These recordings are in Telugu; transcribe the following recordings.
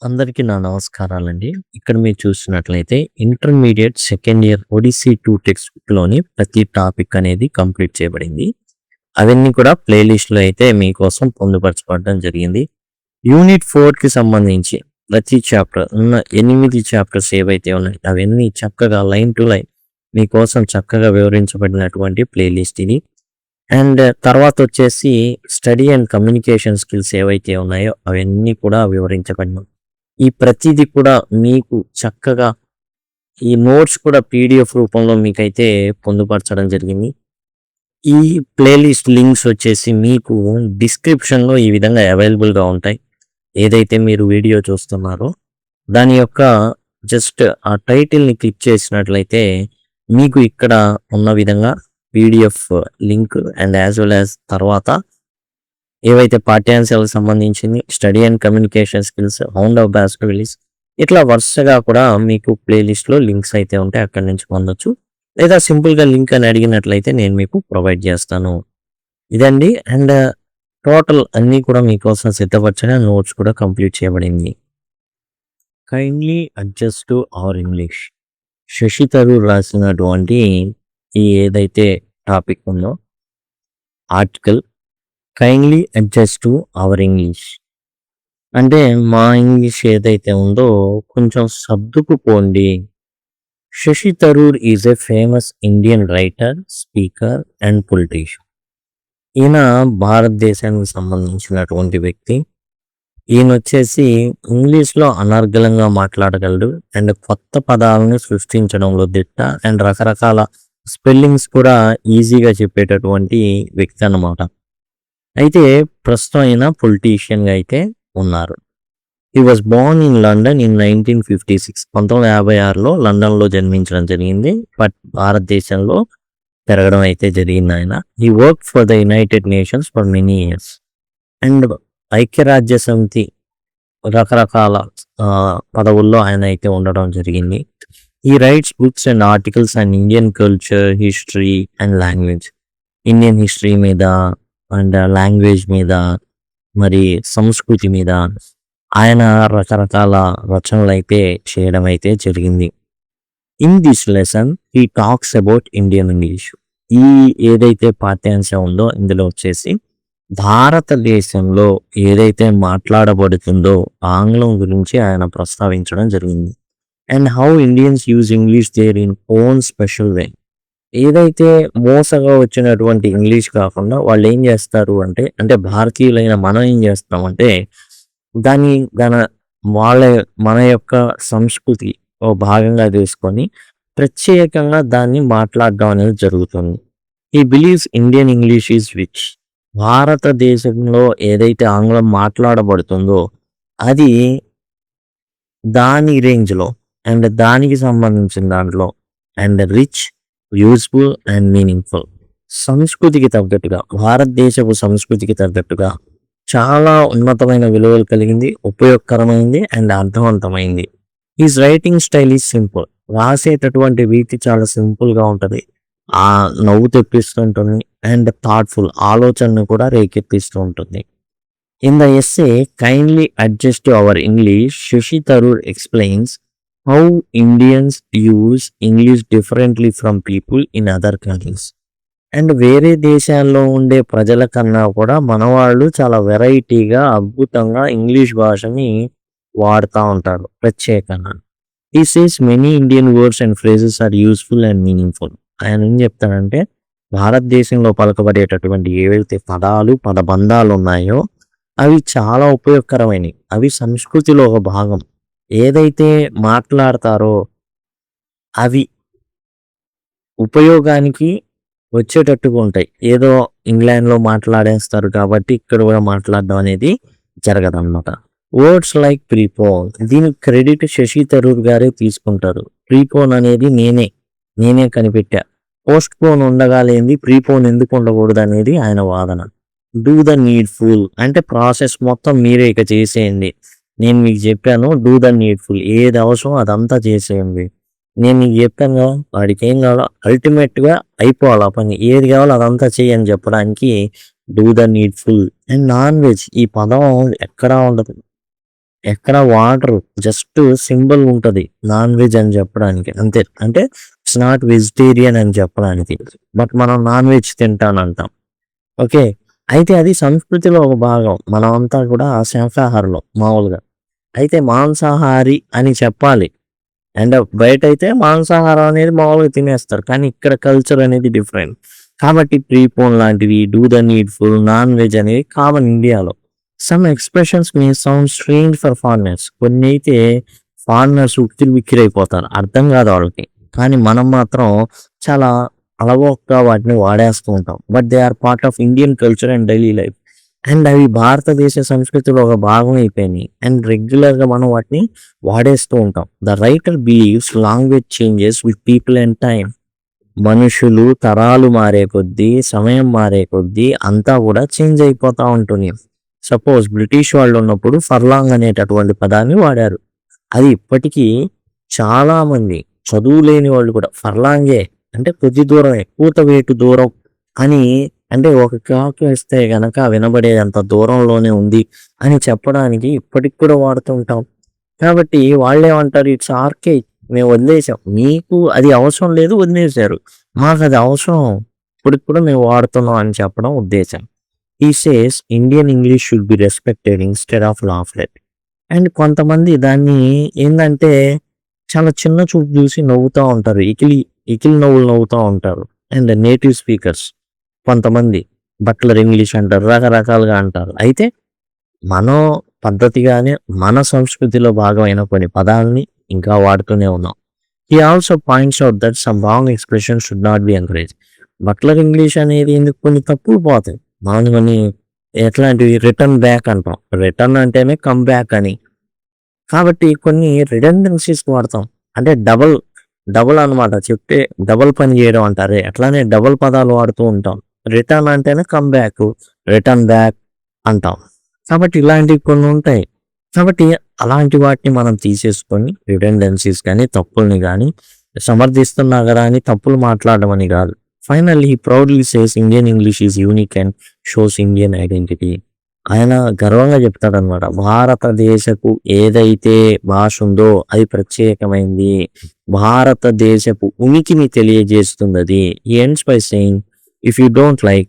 అందరికీ నా నమస్కారాలండి. ఇక్కడ మీరు చూస్తున్నట్లయితే intermediate second year odyssey 2 text బుక్‌లోని ప్రతి టాపిక్ అనేది కంప్లీట్ చేయబడింది. అవన్నీ కూడా ప్లే లిస్ట్‌లో అయితే మీకోసం పొందుపరచబడడం జరిగింది. యూనిట్ 4కి సంబంధించి ప్రతి చాప్టర్ ఉన్న 8 చాప్టర్స్ ఏవైతే ఉన్నాయో అవన్నీ చక్కగా లైన్ టు లైన్ మీకోసం చక్కగా వివరించబడినటువంటి ప్లే లిస్ట్ ఇది. అండ్ తర్వాతొచ్చేసి స్టడీ అండ్ కమ్యూనికేషన్ స్కిల్స్ ఏవైతే ఉన్నాయో అవన్నీ కూడా వివరించబడినాయి. ఈ ప్రతీది కూడా మీకు చక్కగా ఈ నోట్స్ కూడా పీడిఎఫ్ రూపంలో మీకైతే పొందుపరచడం జరిగింది. ఈ ప్లేలిస్ట్ లింక్స్ వచ్చేసి మీకు డిస్క్రిప్షన్‌లో ఈ విధంగా అవైలబుల్‌గా ఉంటాయి. ఏదైతే మీరు వీడియో చూస్తున్నారో దాని యొక్క జస్ట్ ఆ టైటిల్‌ని క్లిక్ చేసినట్లయితే మీకు ఇక్కడ ఉన్న విధంగా PDF link and as well as తర్వాత ఏవైతే పాఠ్యాంశాలకు సంబంధించింది study and communication skills, hound of Baskervilles ఇట్లా వరుసగా కూడా మీకు ప్లేలిస్ట్‌లో లింక్స్ అయితే ఉంటాయి. అక్కడి నుంచి పొందొచ్చు. లేదా సింపుల్‌గా లింక్ అని అడిగినట్లయితే నేను మీకు ప్రొవైడ్ చేస్తాను. ఇదండి. అండ్ టోటల్ అన్నీ కూడా మీకోసం సిద్ధపరచగా నోట్స్ కూడా కంప్లీట్ చేయబడింది. Kindly adjust to our English. Shashi Tharoor రాసినటువంటి ఈ ఏదైతే టాపిక్ ఉందో article kindly adjust to our English. అంటే మా ఇంగ్లీష్ ఏదైతే ఉందో కొంచెం సర్దుకుపోండి. Shashi Tharoor is a famous Indian writer, speaker and politician. ఈయన భారతదేశానికి సంబంధించినటువంటి వ్యక్తి. ఈయన వచ్చేసి ఇంగ్లీష్లో అనర్గళంగా మాట్లాడగలడు అండ్ కొత్త పదాలను సృష్టించడంలో దిట్ట అండ్ రకరకాల స్పెల్లింగ్స్ కూడా ఈజీగా చెప్పేటటువంటి వ్యక్తి అన్నమాట. అయితే ప్రస్తుతం ఆయన పొలిటీషియన్గా అయితే ఉన్నారు. He was Born in London in 1956. 1956లో లండన్లో జన్మించడం జరిగింది. బట్ భారతదేశంలో పెరగడం అయితే జరిగింది ఆయన. He work for the United nations for many years. And ఐక్యరాజ్య సమితి రకరకాల పదవుల్లో ఆయన అయితే ఉండడం జరిగింది. ఈ writes books and articles and Indian culture, history and language. Indian history మీద అండ్ లాంగ్వేజ్ మీద మరి సంస్కృతి మీద ఆయన రకరకాల రచనలు అయితే చేయడం అయితే జరిగింది. In this lesson he talks about Indian English. ఈ ఏదైతే పాఠ్యాంశం ఉందో ఇందులో వచ్చేసి భారతదేశంలో ఏదైతే మాట్లాడబడుతుందో ఆంగ్లం గురించి ఆయన ప్రస్తావించడం జరిగింది. And how Indians use English their in own special way. ఏదైతే మోసగా వచ్చినటువంటి ఇంగ్లీష్ కాకుండా వాళ్ళు ఏం చేస్తారు అంటే భారతీయులైన మనం ఏం చేస్తామంటే దాని వాళ్ళ మన యొక్క సంస్కృతి ఓ భాగంగా తీసుకొని ప్రత్యేకంగా దాన్ని మాట్లాడడం అనేది జరుగుతుంది. ఈ believes Indian English is which. భారతదేశంలో ఏదైతే ఆంగ్లం మాట్లాడబడుతుందో అది దాని రేంజ్లో అండ్ దానికి సంబంధించిన దాంట్లో and rich, useful and meaningful. సంస్కృతికి తగ్గట్టుగా భారతదేశపు సంస్కృతికి తగ్గట్టుగా చాలా ఉన్నతమైన విలువలు కలిగింది, ఉపయోగకరమైంది అండ్ అర్థవంతమైంది. His writing style is simple. రాసేటటువంటి రీతి చాలా సింపుల్గా ఉంటుంది, ఆ నవ్వు తెప్పిస్తుంటుంది అండ్ థాట్ఫుల్ ఆలోచనను కూడా రేకెత్తిస్తూ ఉంటుంది. In the essay kindly adjust to our English, Shashi Tharoor explains how Indians use English differently from people in other countries. And వేరే దేశాల్లో ఉండే ప్రజల కన్నా కూడా మనవాళ్ళు చాలా వెరైటీగా అద్భుతంగా ఇంగ్లీష్ భాషని వాడుతూ ఉంటారు ప్రత్యేకంగా. ఈ says many Indian words and phrases are useful and meaningful. ఆయన ఏం చెప్తాడంటే భారతదేశంలో పలకబడేటటువంటి ఏవైతే పదాలు పదబంధాలు ఉన్నాయో అవి చాలా ఉపయోగకరమైనవి. అవి సంస్కృతిలో ఒక భాగం. ఏదైతే మాట్లాడతారో అవి ఉపయోగానికి వచ్చేటట్టుగా ఉంటాయి. ఏదో ఇంగ్లాండ్లో మాట్లాడేస్తారు కాబట్టి ఇక్కడ కూడా మాట్లాడడం అనేది జరగదన్నమాట. వర్డ్స్ లైక్ ప్రీపోన్, దీని క్రెడిట్ శశి థరూర్ గారే తీసుకుంటారు. ప్రీపోన్ అనేది నేనే కనిపెట్టా. పోస్ట్ పోన్ ఉండగా లేనిది ప్రీపోన్ ఎందుకు ఉండకూడదు అనేది ఆయన వాదన. డూ ద నీడ్ఫుల్ అంటే ప్రాసెస్ మొత్తం మీరే ఇక చేసేయండి. నేను మీకు చెప్పాను డూ ద నీడ్ఫుల్, ఏది అవసరం అదంతా చేసేయండి. నేను నీకు చెప్పాను కదా వాడికి ఏం కావాలో అల్టిమేట్గా అయిపోవాలి ఆ పని, ఏది కావాలో అదంతా చేయని చెప్పడానికి do the needful. And non veg ఈ పదం ఎక్కడా ఉండదు. ఎక్కడ వాడరు. జస్ట్ సింబల్ ఉంటది. నాన్ వెజ్ అని చెప్పడానికి అంతే. అంటే ఇట్స్ నాట్ వెజిటేరియన్ అని చెప్పడానికి. బట్ మనం నాన్ వెజ్ తింటానంటాం. ఓకే. అయితే అది సంస్కృతిలో ఒక భాగం. మనమంతా కూడా శాకాహారులం మామూలుగా. అయితే మాంసాహారి అని చెప్పాలి. అండ్ బయటైతే మాంసాహారం అనేది మామూలుగా తినేస్తారు. కానీ ఇక్కడ కల్చర్ అనేది డిఫరెంట్. కాబట్టి ప్రీపోన్ లాంటివి, do the needful, non veg అనేవి కామన్ ఇండియాలో. Some expressions May sound strange for foreigners. కొన్నైతే ఫారినర్స్ ఉక్కిరిబిక్కిరైపోతారు. అర్థం కాదు వాళ్ళకి. కానీ మనం మాత్రం చాలా అలవోకగా వాటిని వాడేస్తూ ఉంటాం. But they are part of Indian culture and daily life. And అవి భారతదేశ సంస్కృతిలో ఒక భాగం అయిపోయినాయి. అండ్ రెగ్యులర్‌గా మనం వాటిని వాడేస్తూ ఉంటాం. The writer believes language changes with people and time. మనుషులు తరాలు మారే కొద్దీ, సమయం మారే కొద్దీ అంతా కూడా చేంజ్ అయిపోతా ఉంటుంది. సపోజ్ బ్రిటిష్ వాళ్ళు ఉన్నప్పుడు ఫర్లాంగ్ అనేటటువంటి పదాన్ని వాడారు. అది ఇప్పటికీ చాలా మంది చదువు లేని వాళ్ళు కూడా ఫర్లాంగే అంటే కొద్ది దూరమే, కూతవేటు దూరం అని, అంటే ఒక కాకి వేస్తే గనక వినబడేదంత దూరంలోనే ఉంది అని చెప్పడానికి ఇప్పటికి కూడా వాడుతుంటాం. కాబట్టి వాళ్ళేమంటారు, ఇట్స్ ఆర్కైక్, మేము వదిలేసాం, మీకు అది అవసరం లేదు వదిలేశారు, మాకు అది అవసరం, ఇప్పటికి కూడా మేము వాడుతున్నాం అని చెప్పడం ఉద్దేశం. ఈ says Indian English should be respected instead of laughed. And కొంతమంది దాన్ని ఏంటంటే చాలా చిన్న చూపు చూసి నవ్వుతూ ఉంటారు. ఇకిలి నవ్వులు నవ్వుతూ ఉంటారు. అండ్ నేటివ్ స్పీకర్స్ కొంతమంది బట్లర్ ఇంగ్లీష్ అంటారు, రకరకాలుగా అంటారు. అయితే మనం పద్ధతిగానే మన సంస్కృతిలో భాగమైన కొన్ని పదాలని ఇంకా వాడుతూనే ఉన్నాం. He also points out that some wrong expression should not be encourage. Butler English అనేది ఎందుకు కొన్ని తప్పులు పోతాయి. మనం కొన్ని ఎట్లాంటివి రిటర్న్ బ్యాక్ అంటాం. రిటర్న్ అంటేనే కమ్ బ్యాక్ అని. కాబట్టి కొన్ని రిడెండెన్సీస్ వాడతాం. అంటే డబుల్ అనమాట. చెప్తే డబుల్ పని చేయడం అంటారే, అట్లానే డబుల్ పదాలు వాడుతూ ఉంటాం. రిటర్న్ అంటేనే కమ్ బ్యాక్, రిటర్న్ బ్యాక్ అంటాం. కాబట్టి ఇలాంటివి కొన్ని ఉంటాయి. కాబట్టి అలాంటి వాటిని మనం తీసేసుకొని రిడెండెన్సీస్ కానీ తప్పుల్ని కానీ సమర్థిస్తున్నా కదా అని తప్పులు మాట్లాడడం అని కాదు. Finally he proudly says Indian English is unique and shows Indian identity. ఆయన గర్వంగా చెప్తాడనమాట, భారతదేశపు ఏదైతే భాష ఉందో అది ప్రత్యేకమైంది, భారతదేశపు ఉనికిని తెలియజేస్తుంది అది. ఈ ends by saying if you don't like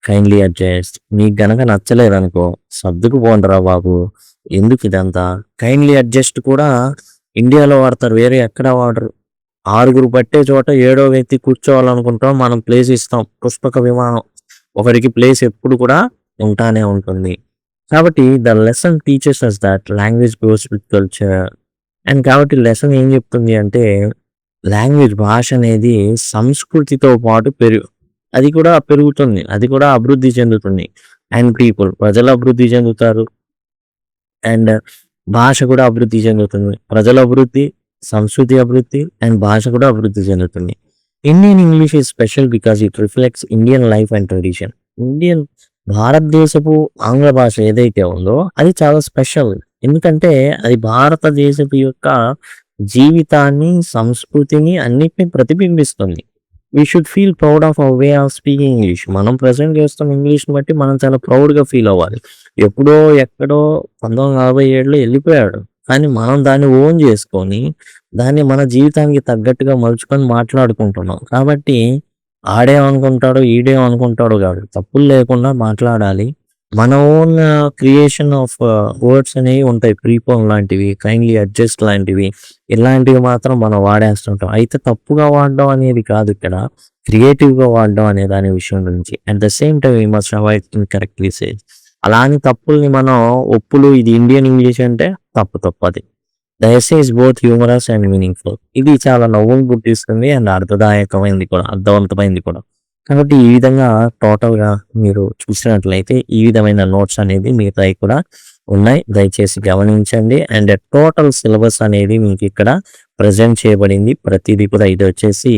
kindly adjust. నీకు గనక నచ్చలేదనుకో సర్దుకు పోండిరా బాబు, ఎందుకు ఇదంతా. కైండ్లీ అడ్జస్ట్ కూడా ఇండియాలో వాడతారు, వేరే ఎక్కడ వాడరు. 6 పట్టే చోట 7వ వ్యక్తి కూర్చోవాలనుకుంటాం, మనం ప్లేస్ ఇస్తాం. పుష్పక విమానం, ఒకరికి ప్లేస్ ఎప్పుడు కూడా ఉంటానే ఉంటుంది. కాబట్టి the lesson teaches us that language goes with culture. And కాబట్టి లెసన్ ఏం చెప్తుంది అంటే లాంగ్వేజ్ భాష అనేది సంస్కృతితో పాటు అది కూడా పెరుగుతుంది, అది కూడా అభివృద్ధి చెందుతుంది. అండ్ ప్రజలు అభివృద్ధి చెందుతారు. అండ్ భాష కూడా అభివృద్ధి చెందుతుంది. ప్రజల అభివృద్ధి, సంస్కృతి అభివృద్ధి అండ్ భాష కూడా అభివృద్ధి చెందుతుంది. Indian English is special because it reflects Indian life and tradition. భారతదేశపు ఆంగ్ల భాష ఏదైతే ఉందో అది చాలా స్పెషల్. ఎందుకంటే అది భారతదేశపు యొక్క జీవితాన్ని, సంస్కృతిని అన్నిటిని ప్రతిబింబిస్తుంది. We should feel proud of our way of speaking English. మనం ప్రజెంట్ చేస్తున్న ఇంగ్లీష్ని బట్టి మనం చాలా ప్రౌడ్గా ఫీల్ అవ్వాలి. ఎప్పుడో ఎక్కడో 1947లో వెళ్ళిపోయాడు, కానీ మనం దాన్ని ఓన్ చేసుకొని దాన్ని మన జీవితానికి తగ్గట్టుగా మలుచుకొని మాట్లాడుకుంటున్నాం. కాబట్టి ఆడేమనుకుంటాడో ఈడేమనుకుంటాడో కాదు, తప్పులు లేకుండా మాట్లాడాలి. మన ఓన్ క్రియేషన్ ఆఫ్ వర్డ్స్ అనేవి ఉంటాయి. ప్రీపోన్ లాంటివి, కైండ్లీ అడ్జస్ట్ లాంటివి, ఇలాంటివి మాత్రం మనం వాడేస్తుంటాం. అయితే తప్పుగా వాడడం అనేది కాదు ఇక్కడ, క్రియేటివ్గా వాడడం అనే దాని విషయం గురించి. At the same time we must avoid incorrect usage. అలాంటి తప్పుల్ని మనం ఒప్పులు, ఇది ఇండియన్ ఇంగ్లీష్ అంటే తప్పది. The essay is both humorous and meaningful. ఇది చాలా నవ్వులు పుట్టిస్తుంది అండ్ అర్థదాయకమైంది కూడా, అర్థవంతమైంది కూడా. కాబట్టి ఈ విధంగా టోటల్గా మీరు చూసినట్లయితే ఈ విధమైన నోట్స్ అనేది మిగతాయి కూడా ఉన్నాయి, దయచేసి గమనించండి. అండ్ టోటల్ సిలబస్ అనేది మీకు ఇక్కడ ప్రజెంట్ చేయబడింది. ప్రతిదీ కూడా ఇది వచ్చేసి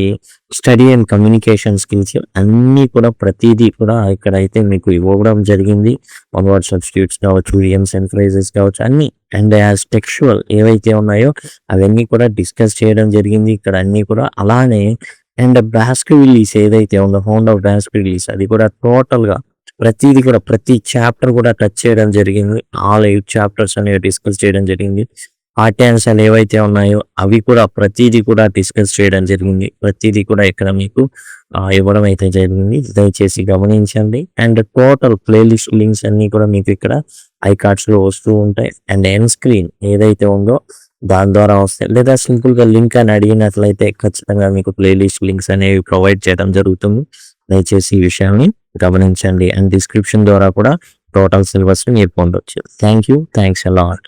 స్టడీ అండ్ కమ్యూనికేషన్ స్కిల్స్ అన్నీ కూడా ప్రతిదీ కూడా ఇక్కడ అయితే మీకు ఇవ్వడం జరిగింది. వన్ వర్డ్ సబ్స్టిట్యూట్స్ కావచ్చు, ఇడియమ్స్ అండ్ ఫ్రేజెస్ కావచ్చు, అన్నీ. అండ్ యాజ్ టెక్స్చువల్ ఏవైతే ఉన్నాయో అవన్నీ కూడా డిస్కస్ చేయడం జరిగింది ఇక్కడ అన్నీ కూడా. అలానే అండ్ బాస్క్ రిలీజ్ ఏదైతే ఉందో, హౌండ్ ఆఫ్ బాస్క్ రిలీజ్, అది కూడా టోటల్గా ప్రతిది కూడా ప్రతి చాప్టర్ కూడా టచ్ చేయడం జరిగింది. ఆల్ 8 చాప్టర్స్ అనేవి డిస్కస్ చేయడం జరిగింది. పాఠ్యాంశాలు ఏవైతే ఉన్నాయో అవి కూడా ప్రతిదీ కూడా డిస్కస్ చేయడం జరిగింది. ప్రతిదీ కూడా ఇక్కడ మీకు ఇవ్వడం అయితే జరిగింది. దయచేసి గమనించండి. అండ్ టోటల్ ప్లేలిస్ట్ లింక్స్ అన్ని కూడా మీకు ఇక్కడ ఐకార్డ్స్లో వస్తూ ఉంటాయి. అండ్ ఎండ్ స్క్రీన్ ఏదైతే ఉందో దాని ద్వారా వస్తాయి. లేదా సింపుల్గా లింక్ అని అడిగినట్లయితే ఖచ్చితంగా మీకు ప్లేలిస్ట్ లింక్స్ అనేవి ప్రొవైడ్ చేయడం జరుగుతుంది. దయచేసి ఈ విషయాన్ని గమనించండి. అండ్ డిస్క్రిప్షన్ ద్వారా కూడా టోటల్ సిలబస్ని మీరు పొందొచ్చు. Thank you. Thanks a lot.